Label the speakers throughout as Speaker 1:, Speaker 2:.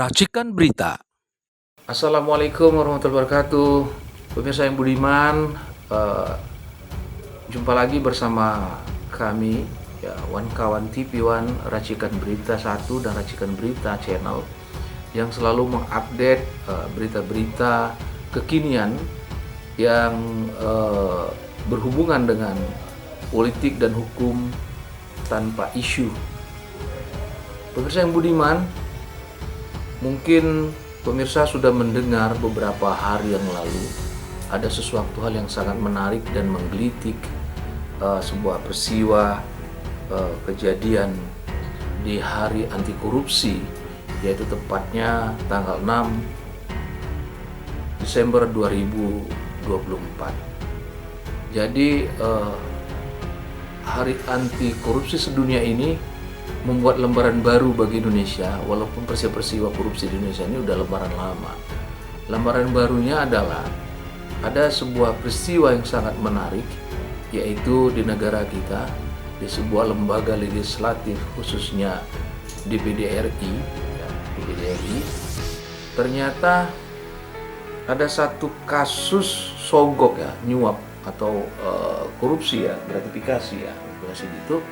Speaker 1: Racikan Berita.
Speaker 2: Assalamualaikum warahmatullahi wabarakatuh. Pemirsa yang budiman, jumpa lagi bersama kami, ya, kawan TV One Racikan Berita 1 dan Racikan Berita Channel yang selalu mengupdate berita-berita kekinian yang berhubungan dengan politik dan hukum tanpa isu. Pemirsa yang budiman, mungkin pemirsa sudah mendengar beberapa hari yang lalu ada sesuatu hal yang sangat menarik dan menggelitik, sebuah peristiwa kejadian di hari anti korupsi, yaitu tepatnya tanggal 6 Desember 2024. Jadi hari anti korupsi sedunia ini membuat lembaran baru bagi Indonesia, walaupun peristiwa korupsi di Indonesia ini udah lembaran lama. Lembaran barunya adalah ada sebuah peristiwa yang sangat menarik, yaitu di negara kita, di sebuah lembaga legislatif, khususnya DPD RI, ternyata ada satu kasus sogok, ya, nyuap atau korupsi, ya, gratifikasi, ya, gratifikasi itu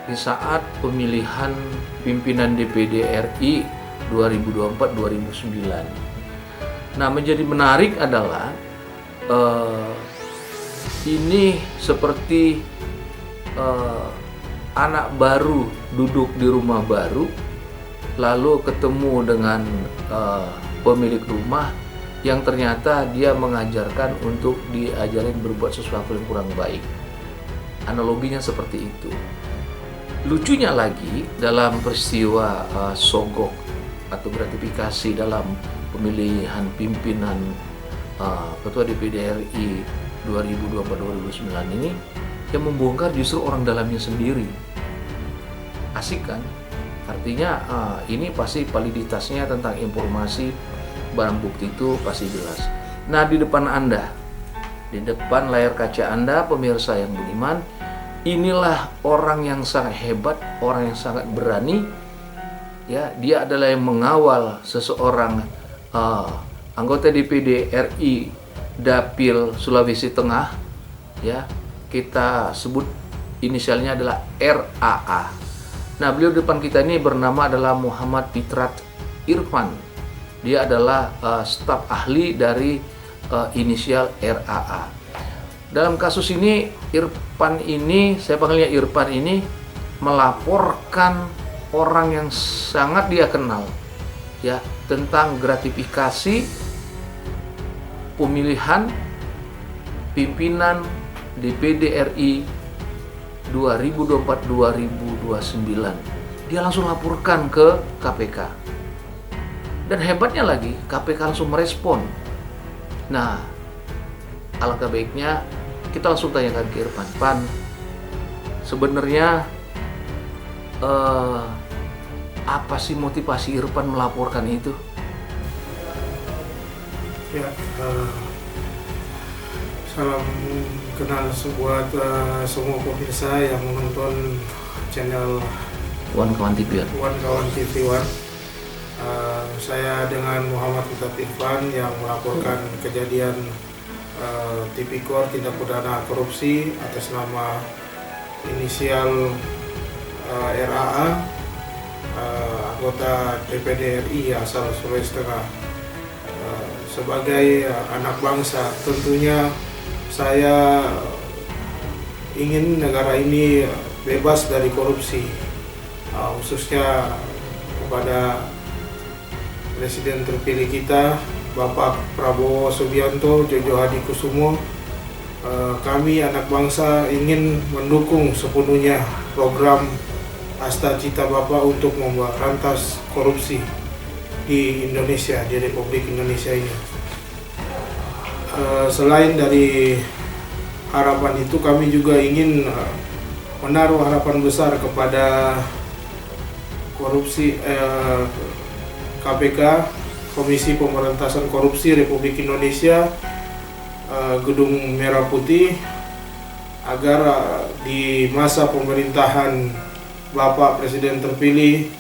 Speaker 2: di saat pemilihan pimpinan DPD RI 2024-2009. Nah, menjadi menarik adalah ini seperti anak baru duduk di rumah baru, lalu ketemu dengan pemilik rumah yang ternyata dia mengajarkan untuk diajarin berbuat sesuatu yang kurang baik. Analoginya seperti itu. Lucunya lagi, dalam peristiwa sogok atau gratifikasi dalam pemilihan pimpinan Ketua DPD RI 2024-2009 ini, yang membongkar justru orang dalamnya sendiri. Asik kan? Artinya ini pasti validitasnya tentang informasi barang bukti itu pasti jelas. Nah, di depan Anda, di depan layar kaca Anda, pemirsa yang budiman, inilah orang yang sangat hebat, orang yang sangat berani, ya. Dia adalah yang mengawal seseorang anggota DPD RI Dapil Sulawesi Tengah, ya. Kita sebut inisialnya adalah RAA. Nah, beliau di depan kita ini bernama adalah Muhammad Fitrat Irfan. Dia adalah staf ahli dari inisial RAA. Dalam kasus ini, Irfan ini, saya panggilnya Irfan ini, melaporkan orang yang sangat dia kenal, ya, tentang gratifikasi pemilihan pimpinan DPD RI 2024-2029. Dia langsung laporkan ke KPK. Dan hebatnya lagi, KPK langsung merespon. Nah, alangkah baiknya kita langsung tanyakan ke Irfan. Pan, sebenarnya apa sih motivasi Irfan melaporkan itu?
Speaker 3: Ya, salam kenal buat semua pemirsa yang menonton channel
Speaker 2: Kawan TV One.
Speaker 3: Kawan TV One. Saya dengan Muhammad Fitrat Irfan yang melaporkan kejadian tipikor tindak pidana korupsi atas nama inisial RAA, anggota DPD RI asal Sulawesi Tengah. Sebagai anak bangsa, tentunya saya ingin negara ini bebas dari korupsi, khususnya kepada Presiden terpilih kita, Bapak Prabowo Subianto, Jojo Hadikusumo. Kami anak bangsa ingin mendukung sepenuhnya program Asta Cita Bapak untuk memberantas korupsi di Indonesia, di Republik Indonesia ini. Selain dari harapan itu, kami juga ingin menaruh harapan besar kepada korupsi KPK, Komisi Pemberantasan Korupsi Republik Indonesia, Gedung Merah Putih, agar di masa pemerintahan Bapak Presiden terpilih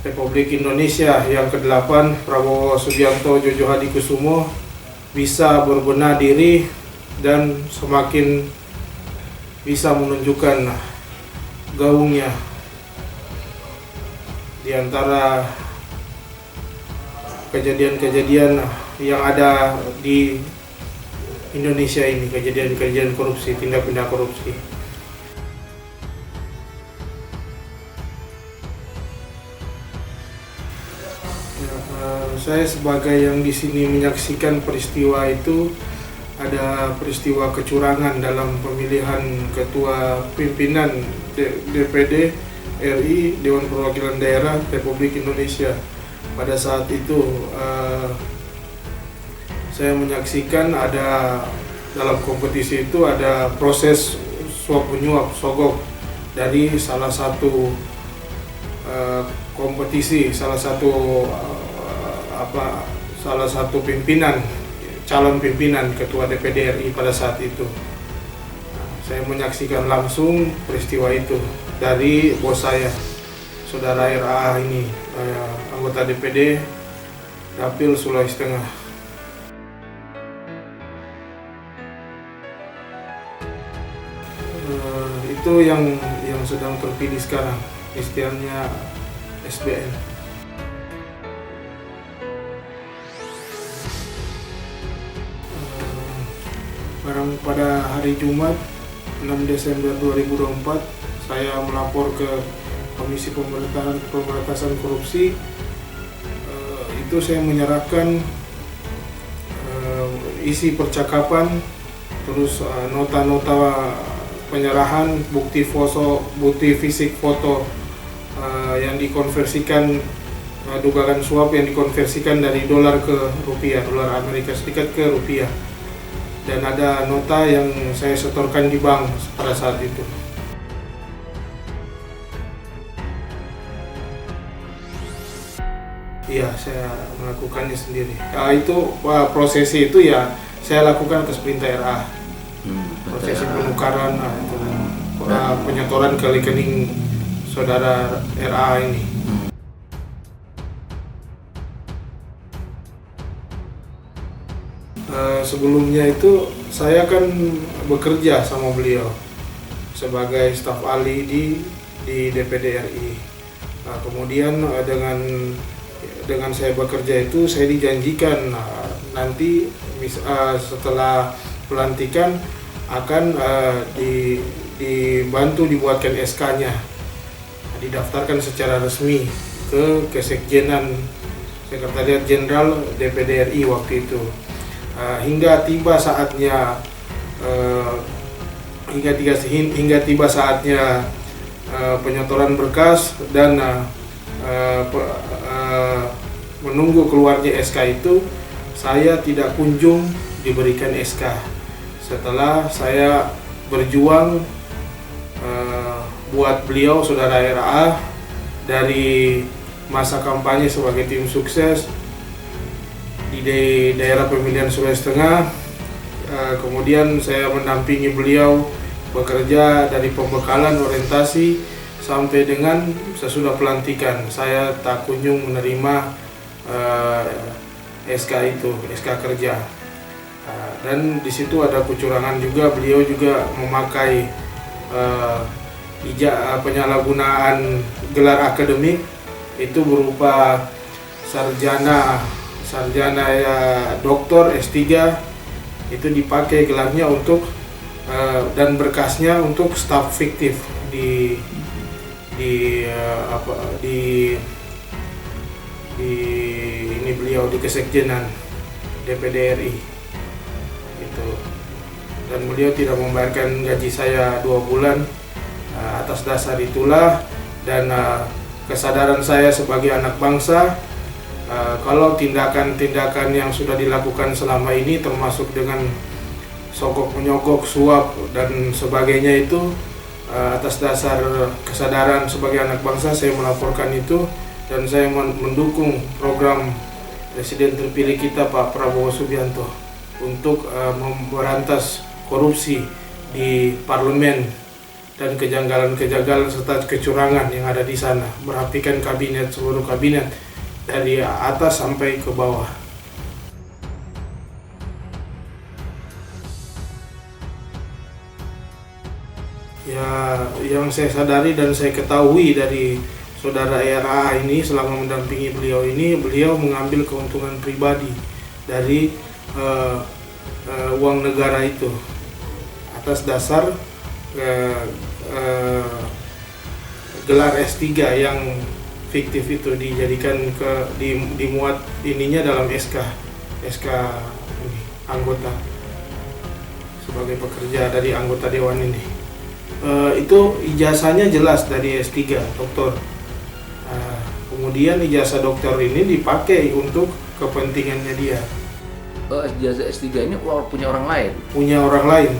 Speaker 3: Republik Indonesia yang ke-8 Prabowo Subianto Jojo Hadikusumo bisa berbenah diri dan semakin bisa menunjukkan gaungnya di antara kejadian-kejadian yang ada di Indonesia ini, kejadian-kejadian korupsi, tindak pidana korupsi. Saya sebagai yang di sini menyaksikan peristiwa itu, ada peristiwa kecurangan dalam pemilihan ketua pimpinan DPD RI Dewan Perwakilan Daerah Republik Indonesia. Pada saat itu saya menyaksikan ada dalam kompetisi itu ada proses suap menyuap sogok dari salah satu kompetisi, salah satu pimpinan, calon pimpinan ketua DPD RI pada saat itu. Saya menyaksikan langsung peristiwa itu dari bos saya, saudara RA ini, anggota DPD Dapil Sulawesi Tengah. Itu yang sedang terpilih sekarang, istilahnya SBN. Pada hari Jumat 6 Desember 2024 saya melapor ke Komisi Pemberantasan Korupsi. Itu saya menyerahkan isi percakapan, terus nota-nota penyerahan, bukti fisik foto yang dikonversikan, dugaan suap yang dikonversikan dari dolar ke rupiah, dolar Amerika Serikat ke rupiah. Dan ada nota yang saya setorkan di bank pada saat itu. Iya, saya melakukannya sendiri. Itu prosesi itu ya saya lakukan atas perintah RA. Prosesi penukaran, penyetoran ke rekening saudara RA ini. Sebelumnya itu saya kan bekerja sama beliau sebagai staf ahli di DPD RI. Kemudian dengan saya bekerja itu saya dijanjikan nanti setelah pelantikan akan dibantu dibuatkan SK-nya, didaftarkan secara resmi ke Kesekjenan Sekretariat Jenderal DPD RI waktu itu. Hingga tiba saatnya penyetoran berkas dan menunggu keluarnya SK itu, saya tidak kunjung diberikan SK. Setelah saya berjuang buat beliau, saudara RA, dari masa kampanye sebagai tim sukses di daerah pemilihan Sulawesi Tengah, kemudian saya mendampingi beliau bekerja dari pembekalan orientasi sampai dengan sesudah pelantikan. Saya tak kunjung menerima SK itu, SK kerja. Dan di situ ada kecurangan juga. Beliau juga memakai penyalahgunaan gelar akademik, itu berupa sarjana ya doktor S3, itu dipakai gelarnya untuk dan berkasnya untuk staf fiktif di ini beliau di Kesekjenan DPD RI itu. Dan beliau tidak membayarkan gaji saya 2 bulan. Atas dasar itulah dan kesadaran saya sebagai anak bangsa, kalau tindakan-tindakan yang sudah dilakukan selama ini, termasuk dengan sogok menyogok, suap dan sebagainya itu, atas dasar kesadaran sebagai anak bangsa saya melaporkan itu, dan saya mendukung program Presiden terpilih kita Pak Prabowo Subianto untuk memberantas korupsi di parlemen dan kejanggalan-kejanggalan serta kecurangan yang ada di sana, merapikan seluruh kabinet dari atas sampai ke bawah. Ya, yang saya sadari dan saya ketahui dari saudara RA ini selama mendampingi beliau ini, beliau mengambil keuntungan pribadi dari uang negara itu atas dasar gelar S3 yang fiktif itu dijadikan dimuat ininya dalam SK ini, anggota sebagai pekerja dari anggota dewan ini. Itu ijazahnya jelas dari S3 doktor. Kemudian ijazah doktor ini dipakai untuk kepentingannya dia.
Speaker 2: Ijazah S3 ini punya orang lain?
Speaker 3: Punya orang lain.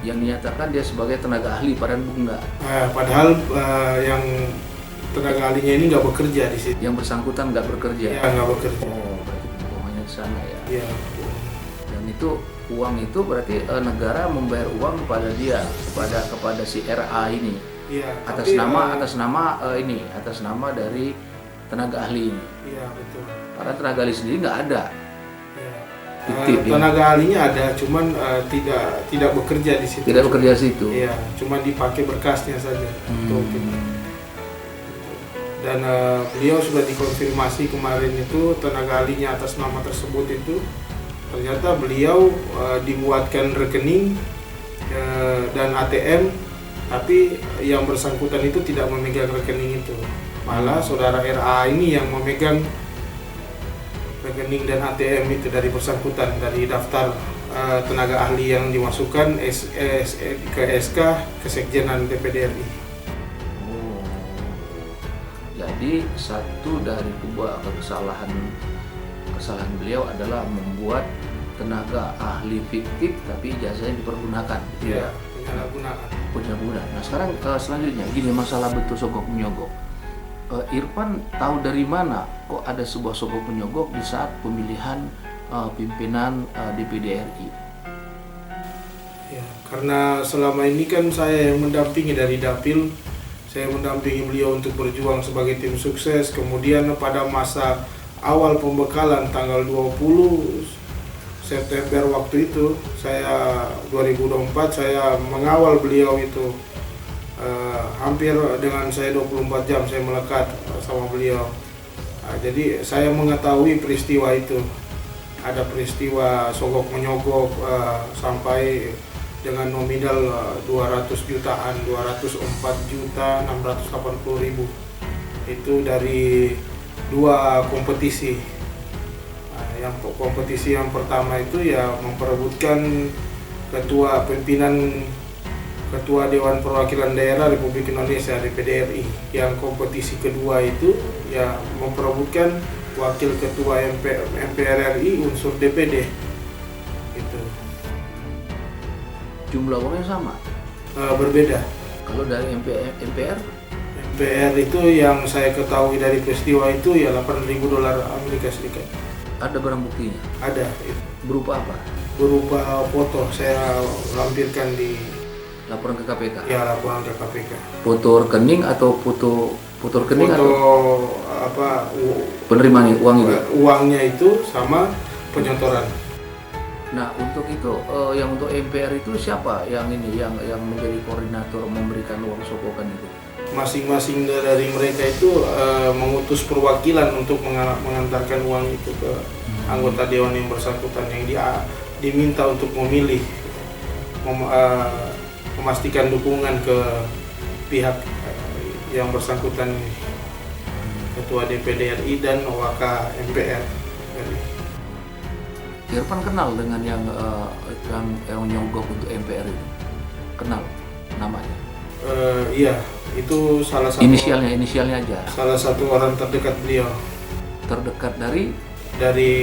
Speaker 2: Yang dinyatakan dia sebagai tenaga ahli, padahal enggak.
Speaker 3: Padahal yang tenaga ahlinya ini nggak bekerja di situ.
Speaker 2: Yang bersangkutan nggak bekerja?
Speaker 3: Ya, nggak bekerja.
Speaker 2: Oh, berarti bohongnya di sana ya?
Speaker 3: Iya.
Speaker 2: Dan itu uang itu berarti negara membayar uang kepada dia, kepada si RA ini.
Speaker 3: Iya.
Speaker 2: Atas nama dari tenaga ahli ini.
Speaker 3: Iya, betul.
Speaker 2: Karena tenaga ahli sendiri nggak ada.
Speaker 3: Fiktif, tenaga ahlinya ada, cuman tidak bekerja di situ.
Speaker 2: Tidak bekerja di situ.
Speaker 3: Iya, cuma dipakai berkasnya saja. Dan beliau sudah dikonfirmasi kemarin itu tenaga ahlinya atas nama tersebut itu ternyata beliau dibuatkan rekening dan ATM, tapi yang bersangkutan itu tidak memegang rekening itu. Malah saudara RA ini yang memegang rekening dan ATM itu dari bersangkutan, dari daftar tenaga ahli yang dimasukkan ke SK Kesekjenan DPD RI.
Speaker 2: Oh, jadi satu dari dua kesalahan beliau adalah membuat tenaga ahli fiktif tapi ijazahnya dipergunakan.
Speaker 3: Iya, penyalahgunaan.
Speaker 2: Nah sekarang selanjutnya gini, masalah betul sogok menyogok. Irfan tahu dari mana kok ada sebuah sogok menyogok di saat pemilihan pimpinan DPD RI?
Speaker 3: Ya, karena selama ini kan saya yang mendampingi dari Dapil, saya mendampingi beliau untuk berjuang sebagai tim sukses. Kemudian pada masa awal pembekalan tanggal 20 September waktu itu, 2024 saya mengawal beliau itu. Hampir dengan saya 24 jam saya melekat sama beliau. Jadi saya mengetahui peristiwa itu. Ada peristiwa sogok menyogok sampai dengan nominal 200 jutaan, 204.680.000. Itu dari dua kompetisi. Yang kompetisi yang pertama itu ya memperebutkan Ketua Dewan Perwakilan Daerah Republik Indonesia DPD RI. Yang kompetisi kedua itu ya memperebutkan Wakil Ketua MPR RI unsur DPD. Itu.
Speaker 2: Jumlah uangnya sama?
Speaker 3: Berbeda.
Speaker 2: Kalau dari MPR?
Speaker 3: MPR itu yang saya ketahui dari peristiwa itu ya $8.000 Amerika Serikat.
Speaker 2: Ada barang buktinya?
Speaker 3: Ada.
Speaker 2: Berupa apa?
Speaker 3: Berupa foto saya lampirkan di
Speaker 2: laporan ke KPK?
Speaker 3: Ya, laporan ke KPK.
Speaker 2: Foto rekening atau foto rekening
Speaker 3: foto
Speaker 2: atau
Speaker 3: apa?
Speaker 2: Penerimaan uang itu?
Speaker 3: Uangnya itu sama penyotoran.
Speaker 2: Nah, untuk itu yang untuk MPR itu siapa yang menjadi koordinator memberikan uang sogokan itu?
Speaker 3: Masing-masing dari mereka itu mengutus perwakilan untuk mengantarkan uang itu ke anggota dewan yang bersangkutan yang diminta untuk memilih memastikan dukungan ke pihak yang bersangkutan, Ketua DPD RI dan Waka MPR RI.
Speaker 2: Irfan kenal dengan yang nyogok untuk MPR itu? Kenal namanya?
Speaker 3: Iya, itu salah satu
Speaker 2: inisialnya aja.
Speaker 3: Salah satu orang terdekat beliau.
Speaker 2: Terdekat dari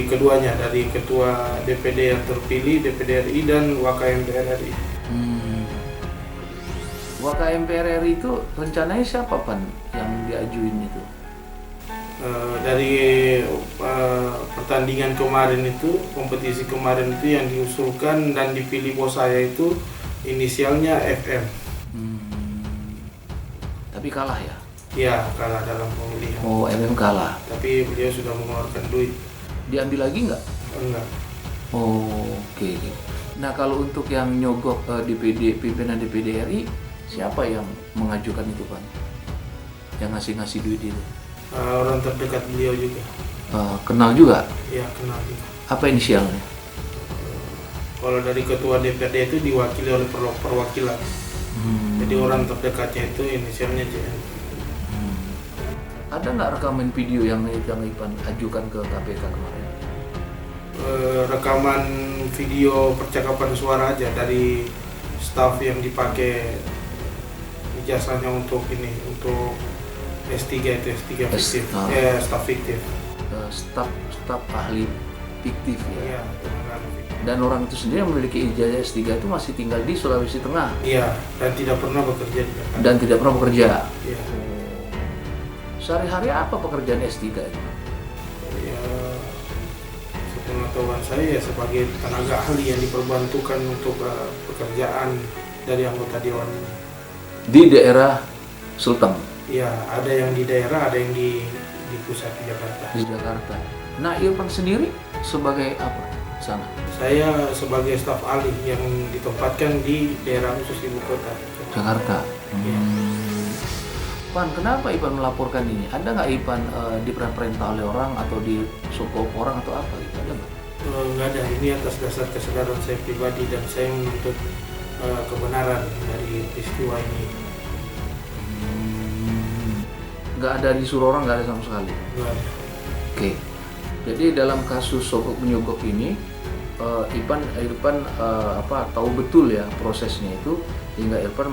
Speaker 3: keduanya, dari Ketua DPD yang terpilih DPD RI dan Waka MPR RI.
Speaker 2: Waka MPR RI itu rencananya siapa Pan yang diajuin itu?
Speaker 3: Dari pertandingan kemarin itu, kompetisi kemarin itu yang diusulkan dan dipilih bos saya itu inisialnya FM.
Speaker 2: Tapi kalah ya?
Speaker 3: Ya, kalah dalam pemilihan.
Speaker 2: Oh, MM kalah.
Speaker 3: Tapi beliau sudah mengeluarkan duit.
Speaker 2: Diambil lagi nggak?
Speaker 3: Enggak.
Speaker 2: Oh, oke. Nah, kalau untuk yang nyogok DPD, pimpinan DPD RI, siapa yang mengajukan itu, Pan? Yang ngasih duit itu?
Speaker 3: Orang terdekat beliau juga.
Speaker 2: Kenal juga?
Speaker 3: Ya, kenal juga.
Speaker 2: Apa inisialnya?
Speaker 3: Kalau dari ketua DPRD itu diwakili oleh perwakilan. Jadi orang terdekatnya itu inisialnya JN.
Speaker 2: Ada nggak rekaman video yang Ipan ajukan ke KPK kemarin?
Speaker 3: Rekaman video percakapan suara aja dari staf yang dipakai ijazahnya untuk S3 itu S3 fiktif. Staf fiktif.
Speaker 2: Staf ahli fiktif ya.
Speaker 3: Iya,
Speaker 2: Dan orang itu sendiri yang memiliki ijazah S3 itu masih tinggal di Sulawesi Tengah.
Speaker 3: Iya, dan tidak pernah bekerja di Jakarta.
Speaker 2: Dan tidak pernah bekerja.
Speaker 3: Iya.
Speaker 2: Sehari-hari apa pekerjaan S3 itu?
Speaker 3: Ya, sepengetahuan saya sebagai tenaga ahli yang diperbantukan untuk pekerjaan dari anggota dewan ini.
Speaker 2: Di daerah Sulteng?
Speaker 3: Ya, ada yang di daerah, ada yang di pusat di Jakarta.
Speaker 2: Di Jakarta. Nah, Irfan sendiri sebagai apa sana?
Speaker 3: Saya sebagai staf ahli yang ditempatkan di daerah khusus ibu kota.
Speaker 2: Jakarta. Pan, kenapa Ipan melaporkan ini? Ada nggak Ipan diperintah oleh orang atau disokong orang atau apa gitu? Ada nggak?
Speaker 3: Nggak ada. Ini atas dasar kesadaran saya pribadi dan saya menuntut kebenaran dari peristiwa ini.
Speaker 2: Nggak ada disuruh orang, nggak ada sama sekali?
Speaker 3: Nggak ada.
Speaker 2: Oke. Jadi dalam kasus sogok menyogok ini, Irfan tahu betul ya prosesnya itu hingga Irfan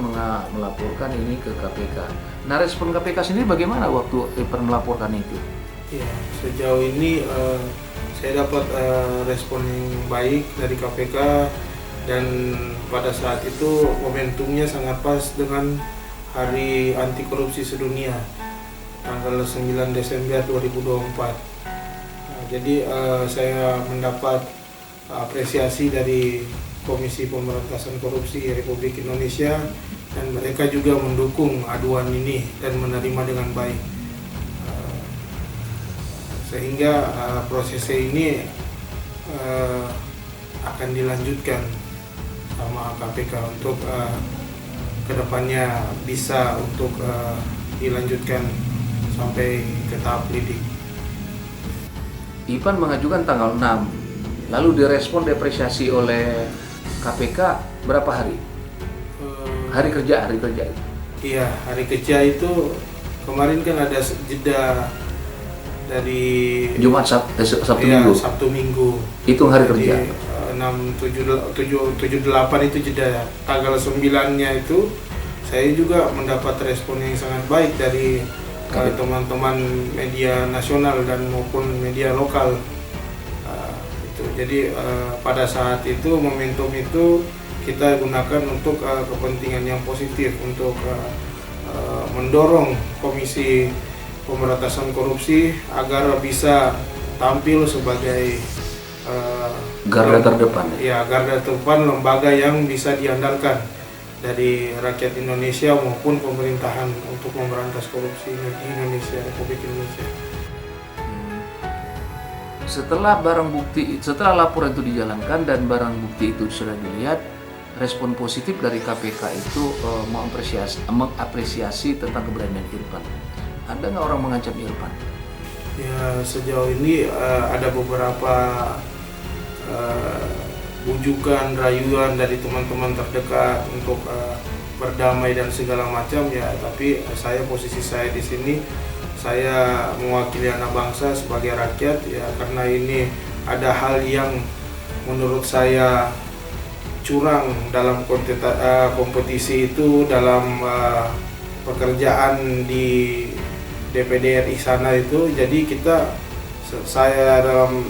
Speaker 2: melaporkan ini ke KPK. Nah, respon KPK sendiri bagaimana waktu Irfan melaporkan itu?
Speaker 3: Ya, sejauh ini saya dapat respon yang baik dari KPK dan pada saat itu momentumnya sangat pas dengan Hari Anti Korupsi Sedunia tanggal 9 Desember 2024. Jadi saya mendapat apresiasi dari Komisi Pemberantasan Korupsi Republik Indonesia dan mereka juga mendukung aduan ini dan menerima dengan baik. Sehingga prosesnya ini akan dilanjutkan sama KPK untuk kedepannya bisa untuk dilanjutkan sampai ke tahap lidik.
Speaker 2: Ipan mengajukan tanggal 6, lalu direspon depresiasi oleh KPK berapa hari? Hari kerja itu.
Speaker 3: Iya, hari kerja itu kemarin kan ada jeda dari
Speaker 2: Jumat, Sabtu
Speaker 3: iya,
Speaker 2: Minggu.
Speaker 3: Sabtu Minggu.
Speaker 2: Hitung hari kerja.
Speaker 3: 6, 7, 8 itu jeda. Tanggal 9-nya itu saya juga mendapat respon yang sangat baik dari teman-teman media nasional dan maupun media lokal. Jadi pada saat itu momentum itu kita gunakan untuk kepentingan yang positif untuk mendorong Komisi Pemberantasan Korupsi agar bisa tampil sebagai
Speaker 2: garda terdepan.
Speaker 3: Ya, garda terdepan lembaga yang bisa diandalkan dari rakyat Indonesia maupun pemerintahan untuk memberantas korupsi di Indonesia, Republik Indonesia.
Speaker 2: Setelah laporan itu dijalankan dan barang bukti itu sudah dilihat, respon positif dari KPK itu mengapresiasi tentang keberanian Irfan. Ada nggak orang mengancam Irfan?
Speaker 3: Ya, sejauh ini ada beberapa bujukan, rayuan dari teman-teman terdekat untuk berdamai dan segala macam ya. Tapi posisi saya di sini, saya mewakili anak bangsa sebagai rakyat ya, karena ini ada hal yang menurut saya curang dalam kompetisi itu dalam pekerjaan di DPD RI sana itu. Jadi saya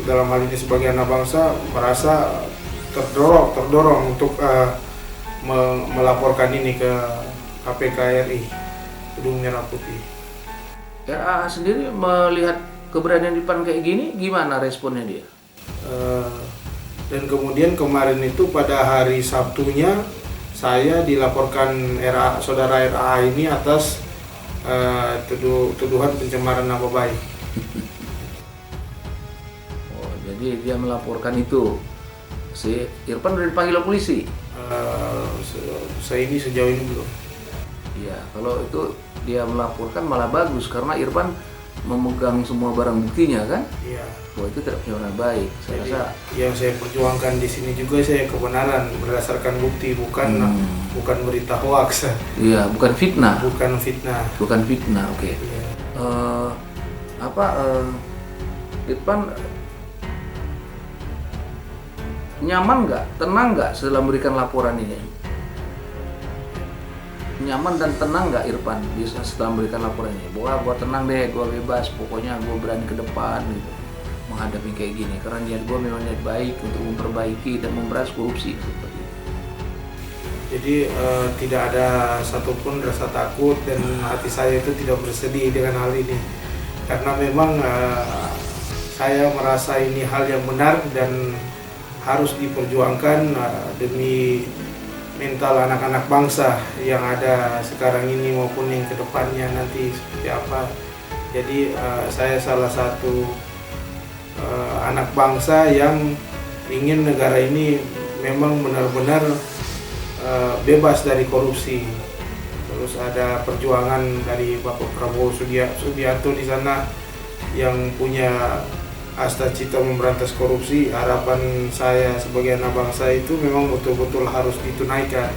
Speaker 3: dalam hal ini sebagai anak bangsa merasa terdorong untuk melaporkan ini ke KPK RI Gedung Merah Putih.
Speaker 2: RA sendiri melihat keberanian Irfan kayak gini, gimana responnya dia?
Speaker 3: Dan kemudian kemarin itu pada hari Sabtunya saya dilaporkan saudara RA ini atas tuduhan pencemaran nama baik.
Speaker 2: Oh, jadi dia melaporkan itu. Si Irfan udah dipanggil polisi?
Speaker 3: Sejauh ini belum.
Speaker 2: Iya, kalau itu dia melaporkan malah bagus karena Irfan memegang semua barang buktinya kan?
Speaker 3: Iya.
Speaker 2: Wah, itu tidak pencemaran baik. Saya
Speaker 3: Jadi,
Speaker 2: rasa
Speaker 3: yang saya perjuangkan di sini juga saya kebenaran berdasarkan bukti, bukan berita hoax.
Speaker 2: iya, bukan fitnah.
Speaker 3: Bukan fitnah.
Speaker 2: Bukan fitnah, oke.
Speaker 3: Iya.
Speaker 2: Irfan nyaman nggak, tenang nggak setelah memberikan laporan ini? Nyaman dan tenang nggak Irfan bisa setelah memberikan laporan ini? Bahwa gua tenang deh, gua bebas, pokoknya gua berani ke depan gitu menghadapi kayak gini. Karena niat gua memang niat baik untuk memperbaiki dan memberantas korupsi seperti itu.
Speaker 3: Jadi tidak ada satupun rasa takut dan hati saya itu tidak bersedih dengan hal ini. Karena memang saya merasa ini hal yang benar dan harus diperjuangkan demi mental anak-anak bangsa yang ada sekarang ini maupun yang kedepannya nanti seperti apa. Jadi saya salah satu anak bangsa yang ingin negara ini memang benar-benar bebas dari korupsi. Terus ada perjuangan dari Bapak Prabowo Subianto di sana yang punya asta cita memberantas korupsi. Harapan saya sebagai anak bangsa itu memang betul-betul harus ditunaikan.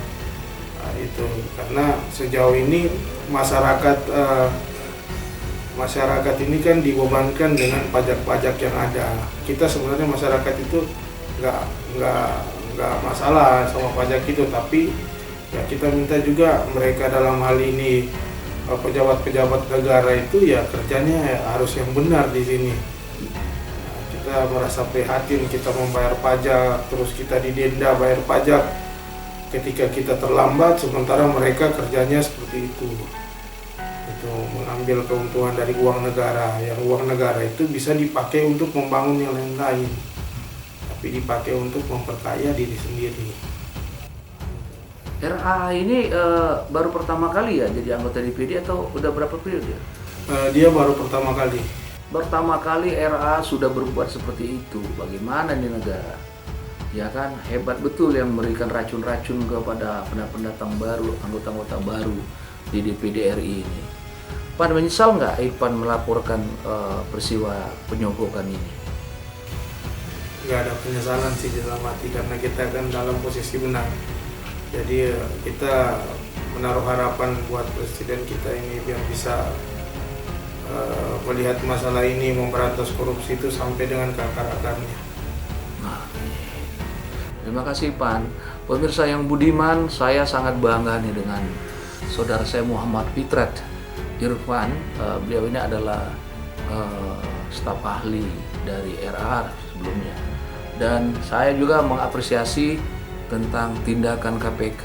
Speaker 3: Itu karena sejauh ini masyarakat ini kan dibebankan dengan pajak-pajak yang ada. Kita sebenarnya masyarakat itu nggak masalah sama pajak itu, tapi ya kita minta juga mereka dalam hal ini pejabat-pejabat negara itu ya kerjanya harus yang benar di sini. Kita merasa prihatin, kita membayar pajak, terus kita didenda bayar pajak ketika kita terlambat, sementara mereka kerjanya seperti itu. Itu mengambil keuntungan dari uang negara, yang uang negara itu bisa dipakai untuk membangun yang lain-lain, tapi dipakai untuk memperkaya diri sendiri.
Speaker 2: RA ini baru pertama kali ya jadi anggota DPD atau udah berapa periode?
Speaker 3: Dia baru pertama kali.
Speaker 2: Pertama kali RA sudah berbuat seperti itu. Bagaimana nih negara? Ya kan, hebat betul yang memberikan racun-racun kepada pendatang baru, anggota-anggota baru di DPD RI ini. Pan menyesal nggak Irfan melaporkan peristiwa penyogokan ini?
Speaker 3: Nggak ada penyesalan sih di dalam hati, karena kita kan dalam posisi benar. Jadi kita menaruh harapan buat presiden kita ini biar bisa melihat masalah ini, memberantas korupsi itu sampai dengan ke akar-akarnya.
Speaker 2: Nah, terima kasih Pan. Pemirsa yang budiman, saya sangat bangga nih dengan saudara saya Muhammad Fitret Irfan. Beliau ini adalah staf ahli dari RA sebelumnya. Dan saya juga mengapresiasi tentang tindakan KPK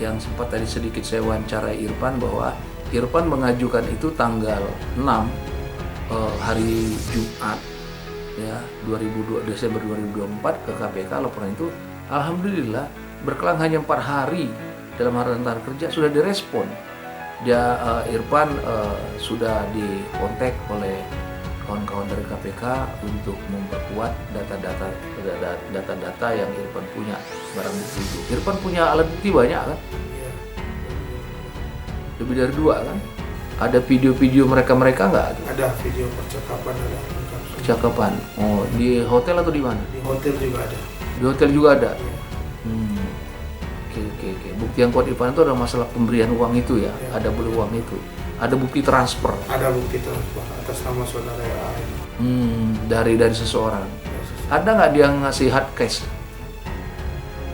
Speaker 2: yang sempat tadi sedikit saya wawancarai Irfan, bahwa Irfan mengajukan itu tanggal 6 hari Jumat ya 22 Desember 2024 ke KPK. Laporan itu alhamdulillah berkelang hanya 4 hari dalam hartantar kerja sudah direspon. Dia Irfan sudah dikontak oleh kawan-kawan dari KPK untuk memperkuat data-data yang Irfan punya, barang bukti itu. Irfan punya alat bukti banyak kan? Lebih dari 2 kan? Ada video-video mereka nggak?
Speaker 3: Ada video percakapan, ada
Speaker 2: percakapan. Oh, di hotel atau di mana?
Speaker 3: Di hotel juga ada.
Speaker 2: Di hotel juga ada.
Speaker 3: Ya.
Speaker 2: Oke. Bukti yang kuat Irfan itu ada masalah pemberian uang itu ya. Ada boleh uang itu. Ada bukti transfer.
Speaker 3: Ada bukti transfer atas nama saudara A.
Speaker 2: Dari seseorang. Ada nggak dia ngasih hard cash?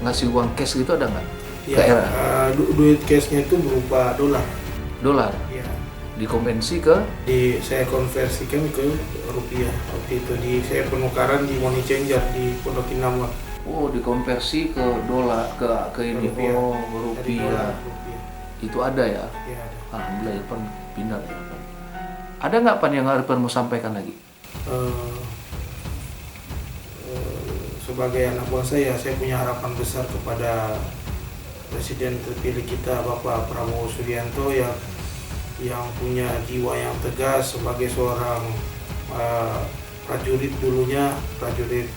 Speaker 2: Ngasih uang cash gitu ada nggak?
Speaker 3: Ya, duit cashnya itu berupa dolar.
Speaker 2: Ya. Dikonversi ke?
Speaker 3: Saya konversikan ke rupiah. Waktu itu saya penukaran di money changer di Pondok Indah.
Speaker 2: Oh, dikonversi ke dolar, ke ini.
Speaker 3: Rupiah.
Speaker 2: Oh, rupiah. Itu ada ya?
Speaker 3: Iya, ada.
Speaker 2: Alhamdulillah Irfan pindah. Ada nggak Pan yang Irfan mau sampaikan lagi?
Speaker 3: Sebagai anak bangsa ya, saya punya harapan besar kepada Presiden terpilih kita Bapak Prabowo Subianto yang yang punya jiwa yang tegas sebagai seorang prajurit dulunya, prajurit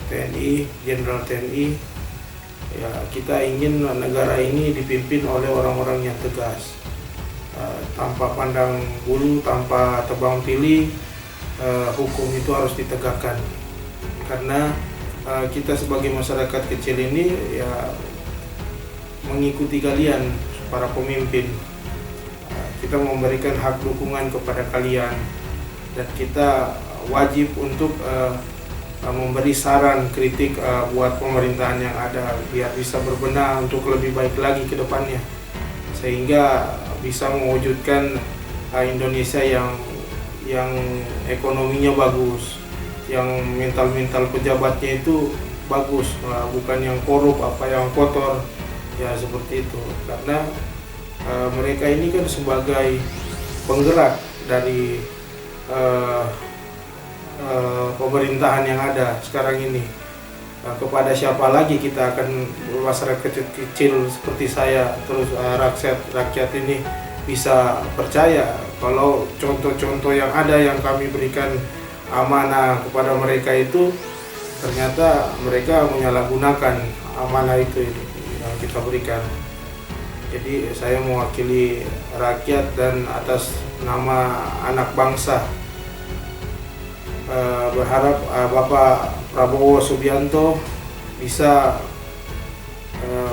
Speaker 3: TNI, Jenderal TNI. Ya, kita ingin negara ini dipimpin oleh orang-orang yang tegas, tanpa pandang bulu, tanpa tebang pilih. Hukum itu harus ditegakkan, karena kita sebagai masyarakat kecil ini ya mengikuti kalian para pemimpin. Kita memberikan hak dukungan kepada kalian, dan kita wajib untuk memberi saran kritik buat pemerintahan yang ada, biar bisa berbenah untuk lebih baik lagi ke depannya, sehingga bisa mewujudkan Indonesia yang ekonominya bagus, yang mental pejabatnya itu bagus, bukan yang korup, yang kotor, ya seperti itu. Karena mereka ini kan sebagai penggerak dari pemerintahan yang ada sekarang ini. Kepada siapa lagi kita akan, masyarakat kecil seperti saya, terus rakyat ini bisa percaya kalau contoh-contoh yang ada yang kami berikan amanah kepada mereka itu ternyata mereka menyalahgunakan amanah itu yang kita berikan. Jadi saya mewakili rakyat dan atas nama anak bangsa berharap Bapak Prabowo Subianto bisa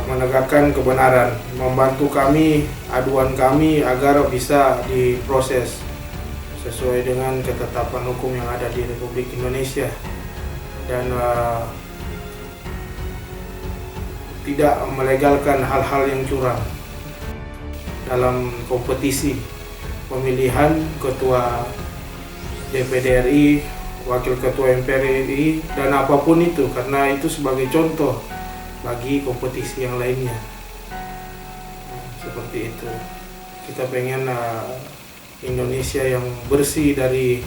Speaker 3: menegakkan kebenaran, membantu kami, aduan kami agar bisa diproses sesuai dengan ketetapan hukum yang ada di Republik Indonesia, dan tidak melegalkan hal-hal yang curang dalam kompetisi pemilihan ketua DPD RI, wakil ketua MPR RI, dan apapun itu, karena itu sebagai contoh bagi kompetisi yang lainnya. Seperti itu. Kita pengen Indonesia yang bersih dari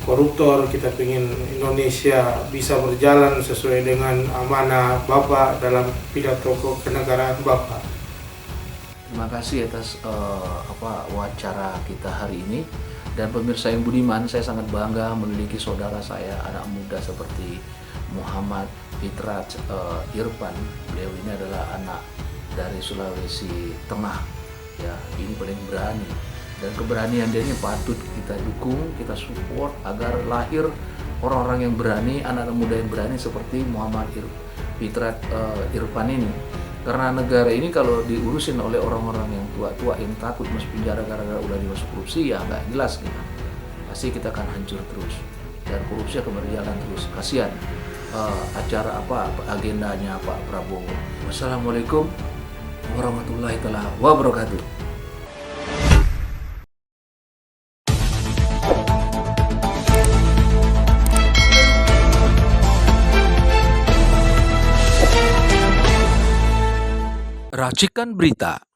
Speaker 3: koruptor. Kita pengen Indonesia bisa berjalan sesuai dengan amanah Bapak dalam pidato kenegaraan Bapak.
Speaker 2: Terima kasih atas wawancara kita hari ini. Dan pemirsa yang budiman, saya sangat bangga memiliki saudara saya, anak muda seperti Muhammad Fitrat Irfan. Beliau ini adalah anak dari Sulawesi Tengah, ya, ini paling berani, dan keberanian dia ini patut kita dukung, kita support agar lahir orang-orang yang berani, anak-anak muda yang berani seperti Muhammad Fitrat Irfan ini. Karena negara ini kalau diurusin oleh orang-orang yang tua-tua yang takut masuk penjara gara-gara udah dimasuk korupsi, ya nggak jelas kita. Pasti kita akan hancur terus, dan korupsi akan berjalan terus. Kasihan acara agendanya Pak Prabowo. Wassalamualaikum warahmatullahi wabarakatuh. Racikan Berita.